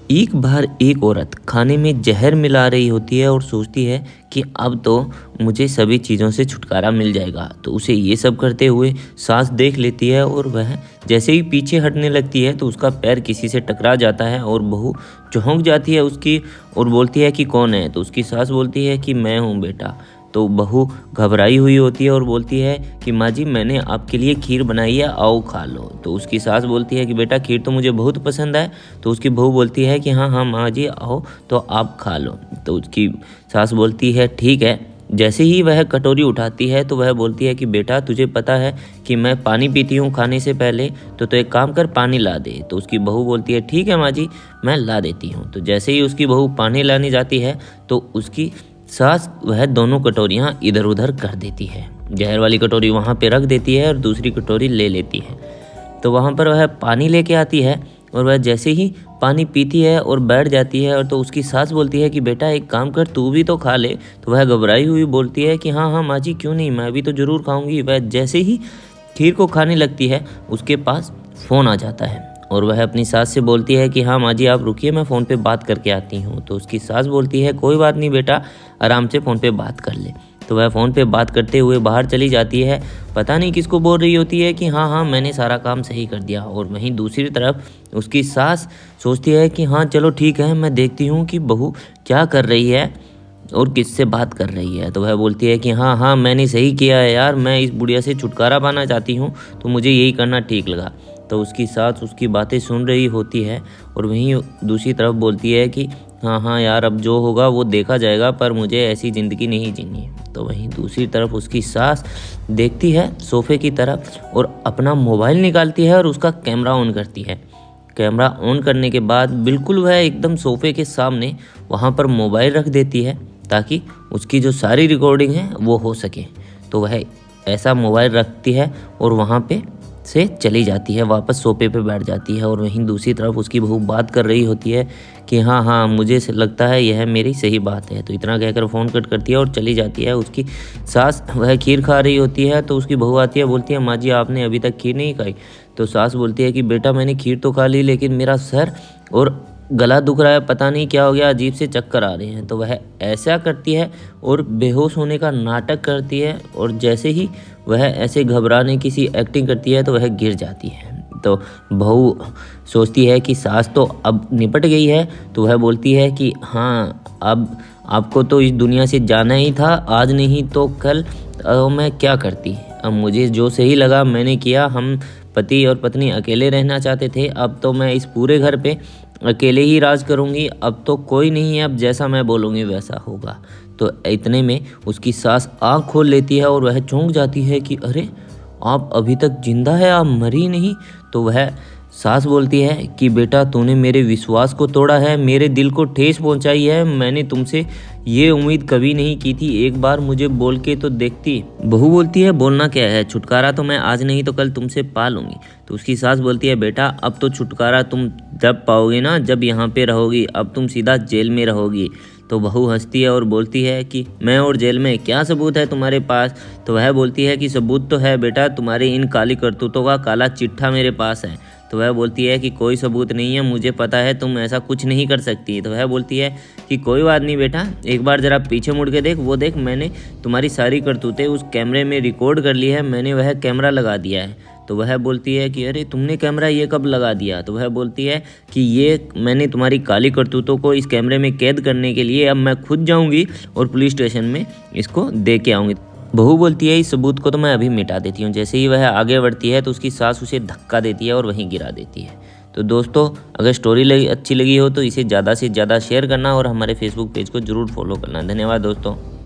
एक बार एक औरत खाने में जहर मिला रही होती है और सोचती है कि अब तो मुझे सभी चीज़ों से छुटकारा मिल जाएगा। तो उसे ये सब करते हुए सास देख लेती है और वह जैसे ही पीछे हटने लगती है तो उसका पैर किसी से टकरा जाता है और बहू चौंक जाती है उसकी और बोलती है कि कौन है। तो उसकी सास बोलती है कि मैं हूँ बेटा। तो बहू घबराई हुई होती है और बोलती है कि माँ जी मैंने आपके लिए खीर बनाई है, आओ खा लो। तो उसकी सास बोलती है कि बेटा खीर तो मुझे बहुत पसंद है। तो उसकी बहू बोलती है कि हाँ हाँ माँ जी आओ तो आप खा लो। तो उसकी सास बोलती है ठीक है। जैसे ही वह कटोरी उठाती है तो वह बोलती है कि बेटा तुझे पता है कि मैं पानी पीती हूँ खाने से पहले, तो एक काम कर पानी ला दे। तो उसकी बहू बोलती है ठीक है माँ जी मैं ला देती हूँ। तो जैसे ही उसकी बहू पानी लाने जाती है तो उसकी सास वह दोनों कटोरियाँ इधर उधर कर देती है। जहर वाली कटोरी वहाँ पे रख देती है और दूसरी कटोरी ले लेती है। तो वहाँ पर वह पानी लेके आती है और वह जैसे ही पानी पीती है और बैठ जाती है और तो उसकी सास बोलती है कि बेटा एक काम कर तू भी तो खा ले। तो वह घबराई हुई बोलती है कि हाँ हाँ माँ जी क्यों नहीं, मैं भी तो ज़रूर खाऊंगी। वह जैसे ही खीर को खाने लगती है उसके पास फ़ोन आ जाता है और वह अपनी सास से बोलती है कि हाँ माँ जी आप रुकिए मैं फ़ोन पे बात करके आती हूँ। तो उसकी सास बोलती है कोई बात नहीं बेटा आराम से फ़ोन पे बात कर ले। तो वह फ़ोन पे बात करते हुए बाहर चली जाती है। पता नहीं किसको बोल रही होती है कि हाँ हाँ मैंने सारा काम सही कर दिया। और वहीं दूसरी तरफ उसकी सास सोचती है कि हाँ चलो ठीक है मैं देखती हूँ कि बहू क्या कर रही है और किससे बात कर रही है। तो वह बोलती है कि हाँ हाँ मैंने सही किया है यार, मैं इस बुढ़िया से छुटकारा पाना चाहती हूँ तो मुझे यही करना ठीक लगा। तो उसकी सास उसकी बातें सुन रही होती है और वहीं दूसरी तरफ बोलती है कि हाँ हाँ यार अब जो होगा वो देखा जाएगा, पर मुझे ऐसी ज़िंदगी नहीं जीनी है। तो वहीं दूसरी तरफ उसकी सास देखती है सोफ़े की तरफ और अपना मोबाइल निकालती है और उसका कैमरा ऑन करती है। कैमरा ऑन करने के बाद बिल्कुल वह एकदम सोफ़े के सामने वहाँ पर मोबाइल रख देती है ताकि उसकी जो सारी रिकॉर्डिंग है वो हो सके। तो वह ऐसा मोबाइल रखती है और वहाँ पे से चली जाती है, वापस सोफे पे बैठ जाती है। और वहीं दूसरी तरफ उसकी बहू बात कर रही होती है कि हाँ हाँ मुझे लगता है यह मेरी सही बात है। तो इतना कहकर फ़ोन कट करती है और चली जाती है। उसकी सास वह खीर खा रही होती है तो उसकी बहू आती है बोलती है माँ जी आपने अभी तक खीर नहीं खाई। तो सास बोलती है कि बेटा मैंने खीर तो खा ली लेकिन मेरा सर और गला दुख रहा है, पता नहीं क्या हो गया, अजीब से चक्कर आ रहे हैं। तो वह ऐसा करती है और बेहोश होने का नाटक करती है और जैसे ही वह ऐसे घबराने की सी एक्टिंग करती है तो वह गिर जाती है। तो बहू सोचती है कि सास तो अब निपट गई है। तो वह बोलती है कि हाँ अब आपको तो इस दुनिया से जाना ही था, आज नहीं तो कल मैं क्या करती। अब मुझे जो सही लगा मैंने किया। हम पति और पत्नी अकेले रहना चाहते थे, अब तो मैं इस पूरे घर पे अकेले ही राज करूँगी। अब तो कोई नहीं है, अब जैसा मैं बोलूँगी वैसा होगा। तो इतने में उसकी सास आँख खोल लेती है और वह चौंक जाती है कि अरे आप अभी तक जिंदा है, आप मरी नहीं। तो वह सास बोलती है कि बेटा तूने मेरे विश्वास को तोड़ा है, मेरे दिल को ठेस पहुंचाई है। मैंने तुमसे ये उम्मीद कभी नहीं की थी, एक बार मुझे बोल के तो देखती। बहू बोलती है बोलना क्या है, छुटकारा तो मैं आज नहीं तो कल तुमसे पा लूँगी। तो उसकी सास बोलती है बेटा अब तो छुटकारा तुम जब पाओगे ना जब यहाँ पे रहोगी, अब तुम सीधा जेल में रहोगी। तो बहू हंसती है और बोलती है कि मैं और जेल में, क्या सबूत है तुम्हारे पास। तो वह बोलती है कि सबूत तो है बेटा, तुम्हारे इन काली करतूतों का काला चिट्ठा मेरे पास है। तो वह बोलती है कि कोई सबूत नहीं है, मुझे पता है तुम ऐसा कुछ नहीं कर सकती। तो वह बोलती है कि कोई बात नहीं बेटा, एक बार ज़रा पीछे मुड़ के देख, वो देख मैंने तुम्हारी सारी करतूतें उस कैमरे में रिकॉर्ड कर ली है, मैंने वह कैमरा लगा दिया है। तो वह बोलती है कि अरे तुमने कैमरा ये कब लगा दिया। तो वह बोलती है कि ये मैंने तुम्हारी काली करतूतों को इस कैमरे में कैद करने के लिए अब मैं खुद जाऊंगी और पुलिस स्टेशन में इसको दे के आऊँगी। बहू बोलती है इस सबूत को तो मैं अभी मिटा देती हूँ। जैसे ही वह आगे बढ़ती है तो उसकी सास उसे धक्का देती है और वहीं गिरा देती है। तो दोस्तों अगर स्टोरी अच्छी लगी हो तो इसे ज़्यादा से ज़्यादा शेयर करना और हमारे फेसबुक पेज को ज़रूर फॉलो करना। धन्यवाद दोस्तों।